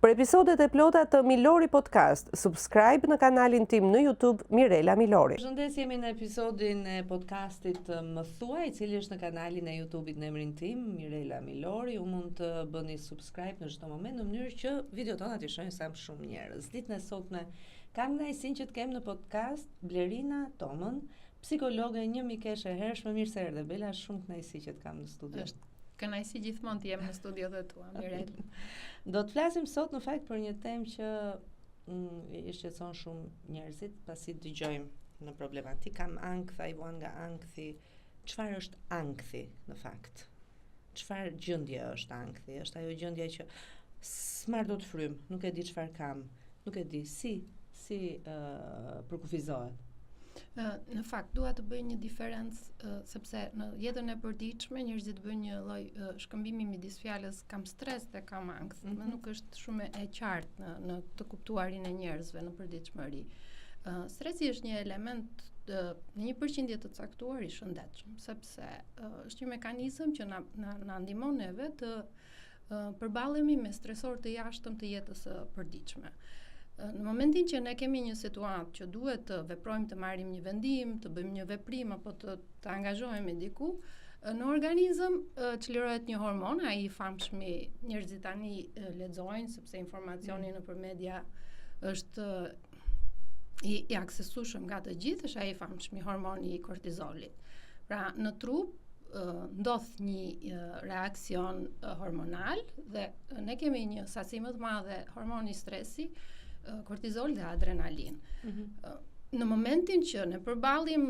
Për episodet e plota të Milori Podcast, subscribe në kanalin tim në YouTube Mirela Milori. Përshëndes, jemi në episodin e podcastit Më Thuaj, i cili është në kanalin e YouTube-it në emrin tim Mirela Milori. Ju mund të bëni subscribe në çdo moment në mënyrë që videot tona t'i shohin sa më shumë njerëz. Ditën e sotme kam kënaqësinë që të kem në podcast Blerina Tomën, psikologe, një mikeshe hershme. Mirë se erdhe Bela, shumë kënaqësi që të kam në studio. Kënaqësi gjithmonë të jem në studiot e tua, Mirel. Do të flasim sot në fakt për një temë që i shqetëson shumë njerëzit pasi dëgjojmë në problematik. Kam ankth, ai vuan nga ankthi. Çfarë është ankthi në fakt? Çfarë gjendje është ankthi? Është ajo gjendje që s'marr dot frym, nuk e di çfarë kam, nuk e di si përkufizohet. Në fakt, dua të bëj një diferencë sepse në jetën e përditshme njerëzit bëjnë një lloj shkëmbimi midis fjalës kam stres dhe kam ankth, nuk është shumë e qartë në të kuptuarin e njerëzve në përditshmëri. Stresi është një element në një përqindje të caktuar i shëndetshëm, sepse është një mekanizëm që na ndihmon neve të përballemi me stresorë të jashtëm të jetës së përditshme. Në momentin që ne kemi një situatë që duhet të veprojmë, të marrim një vendim, të bëjmë një veprim apo të angazhohemi diku, në organizëm çlirohet një hormon, ai i famshmi, njerëzit tani lexojnë sepse informacioni nëpër media është i aksesueshëm nga të gjithë, është ai i famshmi hormoni i kortizolit. Pra, në trup ndodh një reakcion hormonal dhe ne kemi një sasi më të madhe hormoni stresi, kortizol dhe adrenalin. Në momentin që ne përballim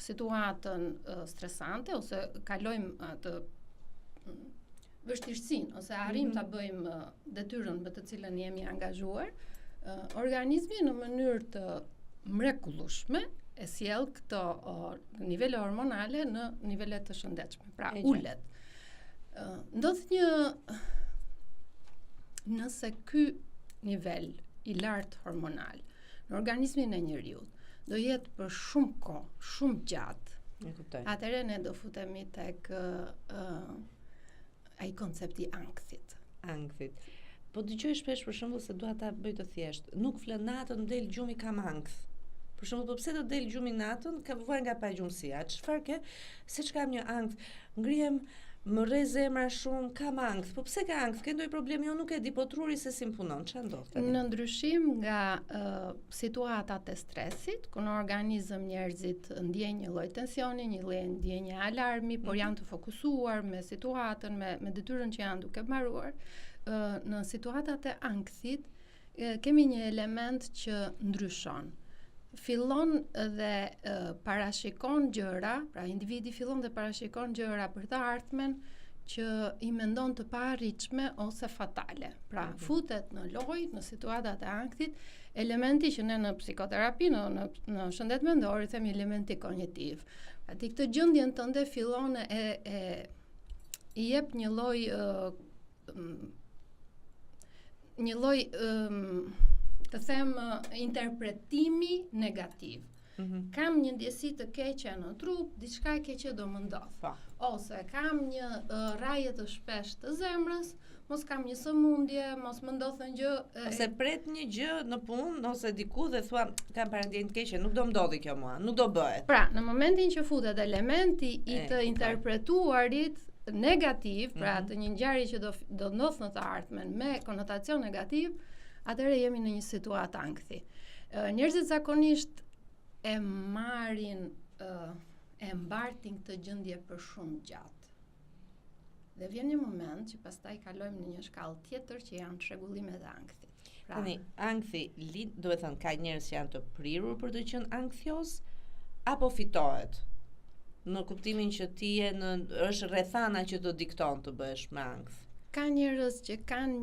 situatën stresante ose kalojmë atë vështirësinë ose arrim ta bëjmë detyrën me të cilën jemi angazhuar, organizmi në mënyrë të mrekullueshme e sjell këto nivele hormonale në nivele të shëndetshme. Pra, ulet. Ndodh nëse ky nivel i lartë hormonal në organizmin e njeriut do jetë për shumë kohë, shumë gjatë. Atëherë ne do futemi tek ai koncepti ankthit. Po dëgjoj shpesh për shembull se dua ta bëj të thjesht. Nuk flet natën, del gjumi kam ankth. Për shembull, po pse do del gjumi natën? Ka vuar nga pagjumësia. Çfarë ke? Se ç'kam një ankth. Ngrihem, më rre zemra shumë, kam ankth. Po pse ka ankth? Ke ndonjë problem? Jo, nuk e di, po truri se si punon. Çfarë ndodh tani? Në ndryshim nga situatat e stresit, ku në organizëm njerëzit ndjejnë një lloj tensioni, një lloj ndjenje alarmi, por janë të fokusuar me situatën, me detyrën që janë duke mbaruar. Në situatat e ankthit kemi një element që ndryshon. Fillon dhe parashikon gjëra, pra individi fillon dhe parashikon gjëra për të ardhmen që i mendon të paarritshme ose fatale. Pra, futet në lojë, në situatat e ankthit, elementi që ne në psikoterapi, në shëndet mendor, i themi elementi kognitiv. Pra, ti këtë gjendjen tënde fillon i jep një lloj të them interpretimi negativ. Kam një ndjesi të keqe në trup, diçka e keqe do më ndodh. Ose kam një rraje të shpesh të zemrës, mos kam një sëmundje, mos më ndodh një gjë. Ose pret një gjë në punë ose diku dhe thua kam parandjen të keqe, nuk do ndodhi kjo mua, nuk do bëhet. Pra, në momentin që futet elementi i të interpretuarit negativ, pra të një ngjarje që do ndodh në të ardhmen me konotacion negativ, atëherë jemi në një situatë ankthi. Njerëzit zakonisht e mbartin këtë gjendje për shumë gjatë. Dhe vjen një moment që pastaj kalojmë në një shkallë tjetër që janë çrregullimet e ankthit. Tani, ankthi, do të thënë ka njerëz që janë të prirur për të qenë ankthios apo fitohet? Në kuptimin që ti është rrethana që do dikton të bëhesh me ankth. Ka njerëz që kanë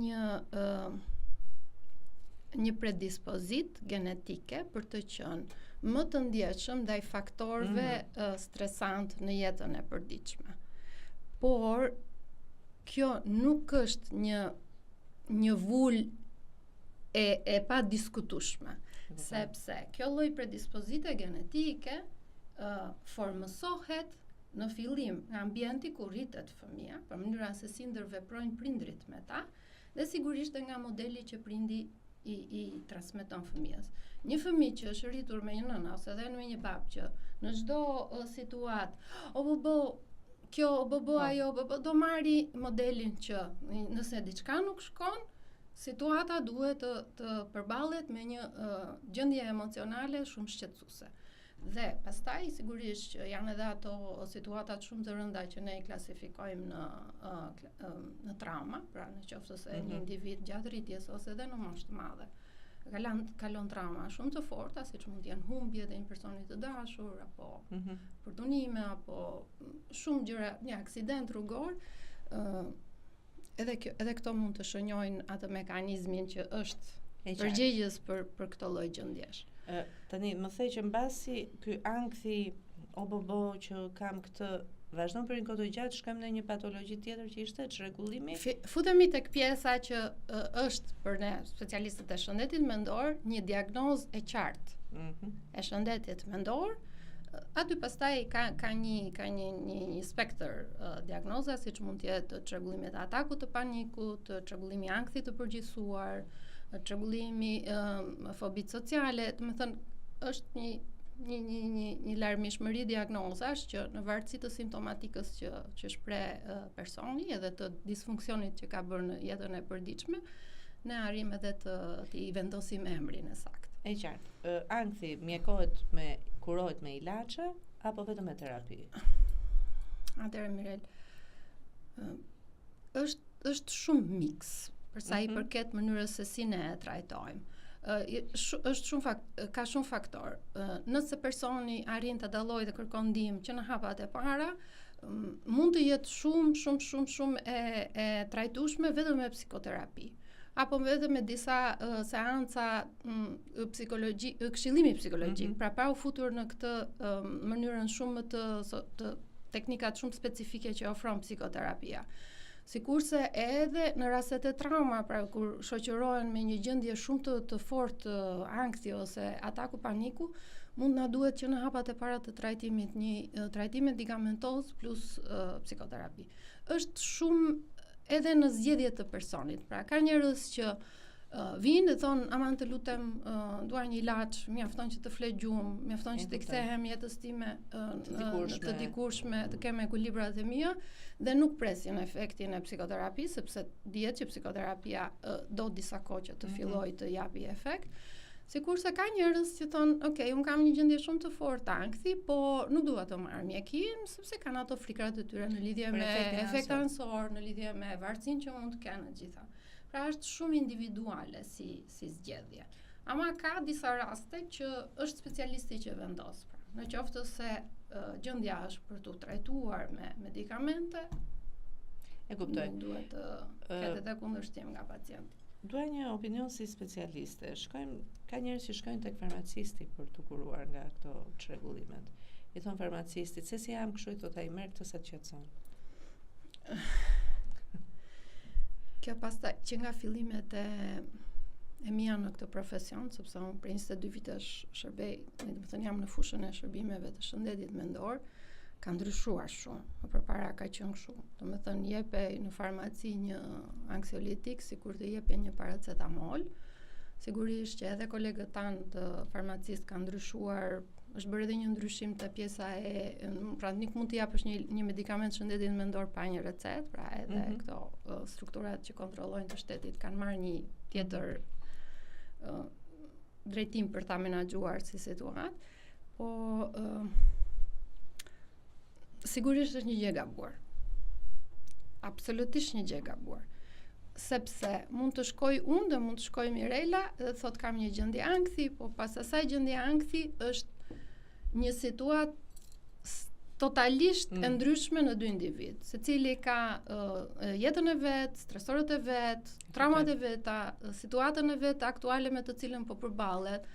një predispozit genetike për të qenë më të ndjeshëm ndaj faktorëve stresant në jetën e përditshme. Por kjo nuk është një vul e pa diskutueshme, sepse kjo lloj predispozite genetike formësohet në fillim nga ambienti ku rritet fëmia, për mënyra se si ndërveprojnë prindrit me ta, Dhe sigurisht dhe nga modeli që prindi i transmeton fëmijës. Një fëmijë që është rritur me një nëna ose edhe me një bab që në çdo situatë, o bobo, kjo, o bobo ajo, bobo, do marri modelin që nëse diçka nuk shkon, situata duhet të përballet me një gjendje emocionale shumë shqetësuese. Dhe pastaj sigurisht që janë edhe ato situatat shumë të rënda që ne i klasifikojmë në trauma, pra në qoftë se një individ gjatë rritjes ose edhe në moshë të madhe kalon trauma shumë të forta, siç mund të jenë humbje dhe një personi të dashur apo përdunime apo shumë gjëra, një aksident rrugor, edhe këto mund të shënjojnë atë mekanizmin që është përgjegjës për këto lloj gjendjesh. Tani më thej që mbasi ky ankthi o bobo që kam këtë vazhdon për një kohë të gjatë, shkojmë në një patologji tjetër që ishte çrregullimi. Futemi tek pjesa që është për ne specialistët e shëndetit mendor një diagnozë e qartë e shëndetit mendor. Aty pastaj ka një spektër diagnoza, siç mund të jetë çrregullimi i atakut të panikut, çrregullimi i ankthit të përgjithësuar, çrregullimi fobisë sociale, do të thënë është një larmishmëri diagnozash që në varësi të simptomatikës që shpreh personi edhe të disfunksionit që ka bërë në jetën e përditshme, ne arrim edhe të i vendosim emrin e saktë. E qartë. Ankthi kurohet me ilaçe apo vetëm me terapi? Atëherë Mirel, është shumë miks për sa i përket mënyrës se si ne e trajtojmë. Ka shumë faktor. Nëse personi arrin të dallojë dhe kërkon ndihmë që në hapat e para, mund të jetë shumë e trajtueshme vetëm me psikoterapi, apo vetëm me disa seanca këshillimi psikologjik, pra pa u futur në këtë mënyrën shumë të teknikat shumë specifike që ofron psikoterapia. Sikurse edhe në rastet e trauma, pra kur shoqërohen me një gjendje shumë të fortë ankthi ose ataku paniku, mund na duhet që në hapat e para të trajtimit një trajtim medikamentoz plus psikoterapi. Është shumë edhe në zgjedhje të personit. Pra ka njerëz që vinë dhe thonë, aman të lutem, dua një ilaç, mjafton që të fle gjumë, mjafton që të kthehem jetës time të dikurshme, të kem ekuilibrat e mia, dhe nuk presin efektin e psikoterapisë, sepse dihet që psikoterapia do disa kohë që të fillojë të japi efekt. Sikurse ka njerëz që thonë, okay, unë kam një gjendje shumë të fortë ankthi, po nuk dua të marr mjekim, sepse kanë ato frikrat e tyre në lidhje me efekt ansor, në lidhje me varësinë që mund të kenë të gjitha. Pra është shumë individuale si zgjedhje. Ama ka disa raste që është specialisti që vendos. Pra, në qoftë se gjendja është për të trajtuar me medikamente, e kuptoj. Nuk duhet të ketë edhe kundërshtim nga pacienti. Dua një opinion si specialiste. Ka njerëz që shkojnë tek farmacisti për të kuruar nga këto çrregullimet. I thon farmacistit, se si jam kështu, i thotë ai merr këtë sa të qetëson. Kjo pastaj që nga fillimet e mia në këtë profesion, sepse unë për 22 vitesh shërbej, domethënë jam në fushën e shërbimeve të shëndetit mendor, ka ndryshuar shumë. Më përpara ka qenë kështu. Domethënë jepej në farmaci një anksiolitik sikur të jepej një paracetamol. Sigurisht që edhe kolegët tanë të farmacistë kanë ndryshuar, është bërë edhe një ndryshim të pjesa pra nuk mund të japësh një medikament shëndetit mendor pa një recetë, pra edhe këto strukturat që kontrollojnë të shtetit kanë marrë një tjetër drejtim për ta menaxhuar si situatë, po sigurisht është një gjë e gabuar. Absolutisht një gjë e gabuar. Sepse mund të shkoj unë dhe mund të shkoj Mirela dhe thot kam një gjendje ankthi, po pas asaj gjendje ankthi është një situatë totalisht e ndryshme në dy individ. Secili ka jetën e vet, stresorët e vet, traumat e veta, situatën e vet aktuale me të cilën po përballet.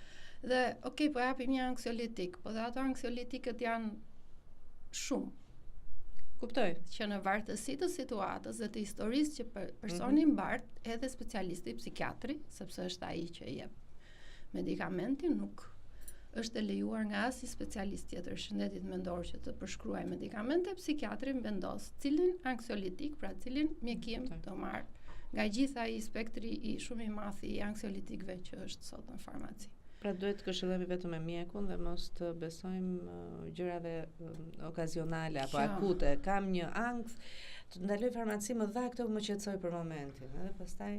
Dhe okay, po japim një anksiolitik, po dhe ato anksiolitikët janë shumë. Kuptoj. Që në vartësi të situatës dhe të historisë që personi mbart, edhe specialisti psikiatri, sepse është ai që jep medikamentin, nuk është e lejuar nga asnjë specialist tjetër shëndetit mendor që të përshkruajë medikamente, psikiatri vendos cilin anksiolitik, pra cilin mjekim të marr nga gjitha i spektri i shumë i madh i anksiolitikëve që është sot në farmaci. Pra duhet të këshillojmë vetëm me mjekun dhe mos të besojmë gjërave okazionale apo akute. Kam një ankth, të ndaloj farmaci, më dha këto, më qetësoj për momentin, edhe pastaj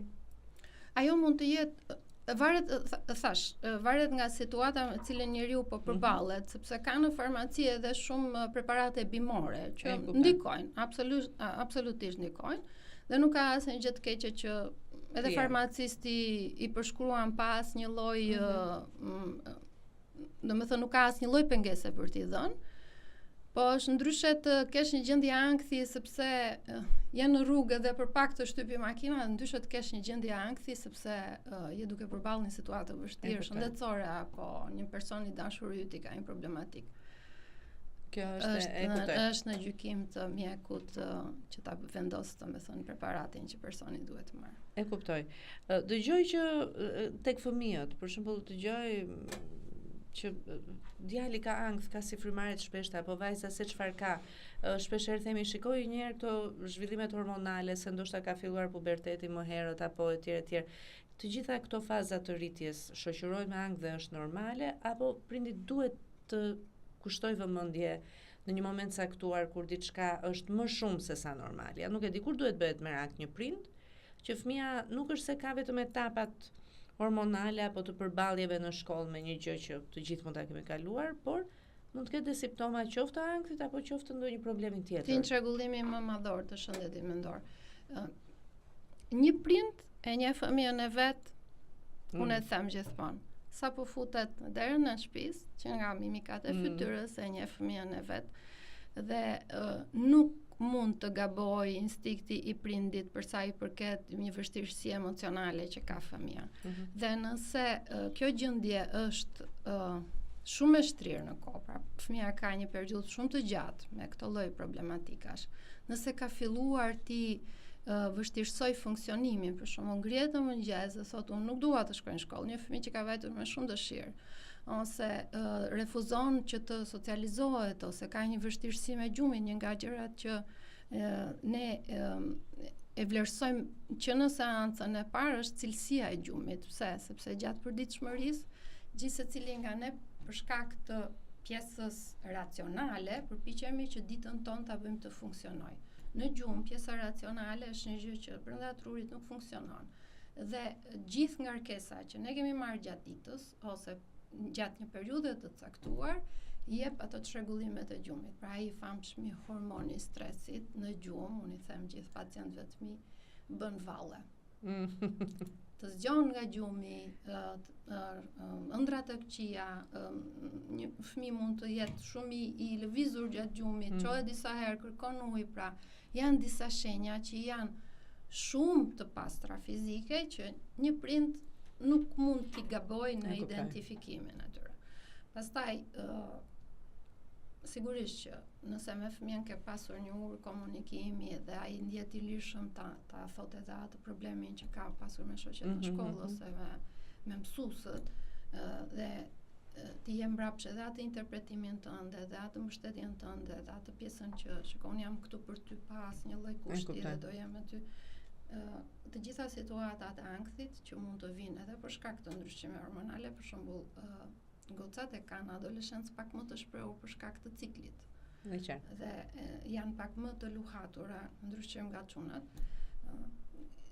ajo mund të jetë varet nga situata me cilën njeriu po përballet, sepse ka në farmaci edhe shumë preparate bimore që ndikojnë, absolutisht ndikojnë, dhe nuk ka asnjë gjë të keqe që edhe farmacisti i përshkruan pas një lloj, domethënë nuk ka asnjë lloj pengese për t'i dhënë, po është ndryshe të kesh një gjendje ankthi sepse janë në rrugë dhe për pak të shtypi makina, ndryshe të kesh një gjendje ankthi sepse je duke përballë një situatë të vështirë shëndetësore apo një person i dashur yt ka një problematik. Kjo është në gjykim të mjekut që ta vendos domethënë preparatin që personi duhet të marrë. E kuptoj. Dëgjoj që tek fëmijët, për shembull, dëgjoj që djali ka ankth, ka si frymarrje të shpeshta, apo vajza se çfarë ka. Shpeshherë themi, shikoj një herë këto zhvillimet hormonale, se ndoshta ka filluar puberteti më herët apo etj etj. Të gjitha këto faza të rritjes shoqërohen me ankth dhe është normale, apo prindi duhet të kushtoj vëmendje në një moment caktuar kur diçka është më shumë se sa normale. Ja nuk e di kur duhet bëhet merak një prind, që fëmia nuk është se ka vetëm etapat hormonale apo të përballjeve në shkollë me një gjë që të gjithë mund ta kemi kaluar, por mund të ketë dhe simptoma qoftë të ankthit apo qoftë ndonjë problemi tjetër. Ti çrregullimi më madhor të shëndetit mendor. Një prind e një fëmijën e vet, unë e them gjithmonë, sa po futet në derën e shtëpisë, që nga mimikat e fytyrës e një fëmijën e vet, dhe nuk mund të gaboj instinkti i prindit për sa i përket një vështirësi emocionale që ka fëmia. Dhe nëse kjo gjendje është shumë e shtrirë në kohë, pra fëmia ka një periudhë shumë të gjatë me këtë lloj problematikash. Nëse ka filluar ti vështirësoj funksionimin, për shembull ngrihet në mëngjes dhe thotë unë nuk dua të shkoj në shkollë, një fëmijë që ka vajtur me shumë dëshirë, ose refuzon që të socializohet, ose ka një vështirësi me gjumin, një nga gjërat që ne e vlerësojmë që në seancën e parë është cilësia e gjumit. Pse? Sepse gjatë përditshmërisë, gjithsecili nga ne për shkak të pjesës racionale përpiqemi që ditën tonë ta bëjmë të funksionojë. Në gjumë, pjesa racionale është një gjë që brenda trurit nuk funksionon. Dhe gjithë ngarkesa që ne kemi marrë gjatë ditës ose gjatë një periudhe të caktuar, jep ato çrregullimet e gjumit. Pra ai famshmi hormoni i stresit në gjumë, unë i them gjithë pacientëve të mi, bën valle. Të zgjon nga gjumi, ëndra të këqija, një fëmijë mund të jetë shumë i lëvizur gjatë gjumit, çohet disa herë, kërkon ujë, pra janë disa shenja që janë shumë të pastra fizike që një prind nuk mund t'i gabojë në identifikimin e tyre. Pastaj sigurisht që nëse me fëmijën ke pasur një urë komunikimi dhe ai ndjet i lirshëm ta thotë edhe atë problemin që ka pasur me shoqet në shkollë ose me mësuesët, dhe ti je mbrapsht edhe atë interpretimin tënd, edhe atë mbështetjen tënde, edhe atë pjesën që shikon jam këtu për ty pa asnjë lloj kushti dhe do jem me ty. Të gjitha situatat e ankthit që mund të vinë edhe për shkak të ndryshimeve hormonale, për shembull gocat e kanë adoleshencë pak më të shprehur për shkak të ciklit. Dhe janë pak më të luhatura ndryshe nga çunat.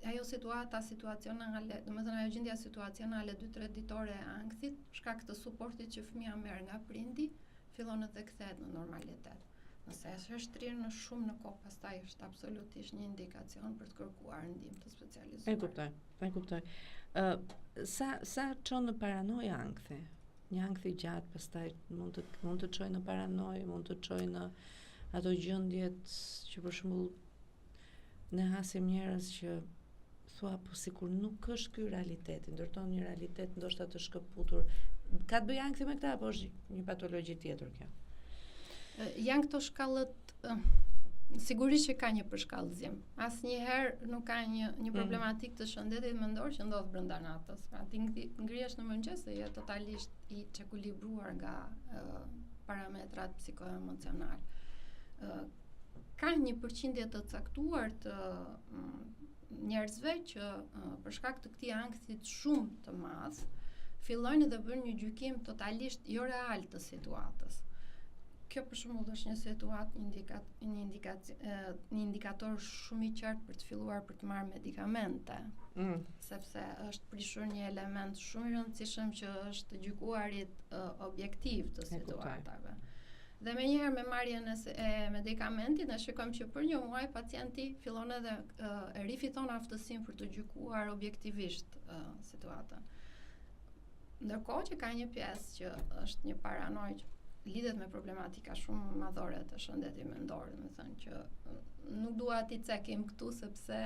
Ajo situacionale, domethënë ajo gjendja situacionale 2-3 ditore e ankthit, për shkak të suportit që fëmia merr nga prindi, fillon të kthehet në normalitet. Nëse është shtrirë në shumë në kohë, pastaj është absolutisht një indikacion për të kërkuar ndihmë të specializuar. E kuptoj. Sa çon në paranojë ankthi? Një ankth i gjatë pastaj mund të çojë në paranojë, mund të çojë në ato gjendjet që për shembull ne hasim njerëz që thua po sikur nuk është ky realiteti, ndërton një realitet ndoshta të shkëputur. Ka të bëjë ankthi me këtë apo është një patologji tjetër kjo? Janë këto shkallët, sigurisht që ka një përshkallëzim. Asnjëherë nuk ka një problematik të shëndetit mendor që ndodh brenda natës. Pra ti ngrihesh në mëngjes dhe je totalisht i çekuilibruar nga parametrat psikoemocional. Ka një përqindje të caktuar të njerëzve që për shkak të këtij ankthit shumë të madh fillojnë dhe bëjnë një gjykim totalisht jo real të situatës. Kjo për shembull është një situatë, një indikator shumë i qartë për të filluar për të marrë medikamente, sepse është prishur një element shumë i rëndësishëm që është gjykuarit objektiv të situatave. Dhe menjëherë me marrjen e medikamentit ne shikojmë që për një muaj pacienti fillon edhe e rifiton aftësinë për të gjykuar objektivisht situatën. Ndërkohë që ka një pjesë që është një paranojë që lidhet me problematika shumë madhore të shëndetit mendor, domethënë që nuk dua t'i cekim këtu sepse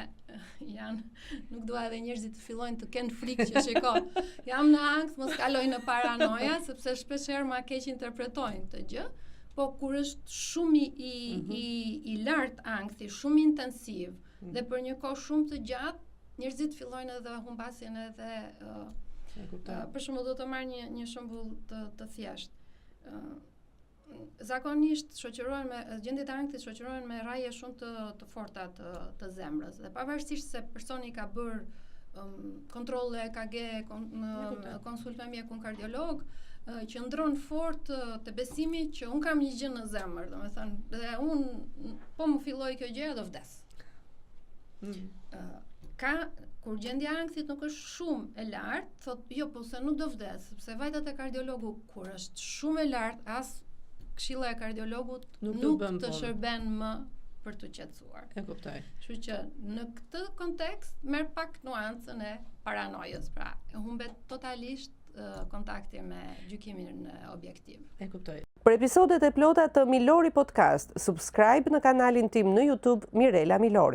nuk dua edhe njerëzit të fillojnë të kenë frikë që shiko, jam në ankth, mos kaloj në paranoja, sepse shpeshherë ma keq interpretojnë këtë gjë. Po kur është shumë i lartë ankthi, shumë intensiv dhe për një kohë shumë të gjatë, njerëzit fillojnë edhe humbasin edhe për shembull do të marr një shembull të thjeshtë. Zakonisht shoqërohen me gjendjet e ankthit shoqërohen me rraje shumë të forta të zemrës dhe pavarësisht se personi ka bërë kontrolle EKG, konsultime me mjekun kardiolog, qëndron fort të besimi që un kam një gjë në zemër, domethënë dhe un po më filloi kjo gjë do vdes. Kur gjendja e ankthit nuk është shumë e lartë, thotë jo, po se nuk do vdes, sepse vajtet e kardiologu kur është shumë e lartë, as këshilla e kardiologut nuk të shërben më për të qetësuar. E kuptoj. Kështu që në këtë kontekst merr pak nuancën e paranojës, pra humbet totalisht kontakti me gjykimin objektiv. E kuptoj. Për episodet e plota të Milori Podcast, subscribe në kanalin tim në YouTube Mirela Milori.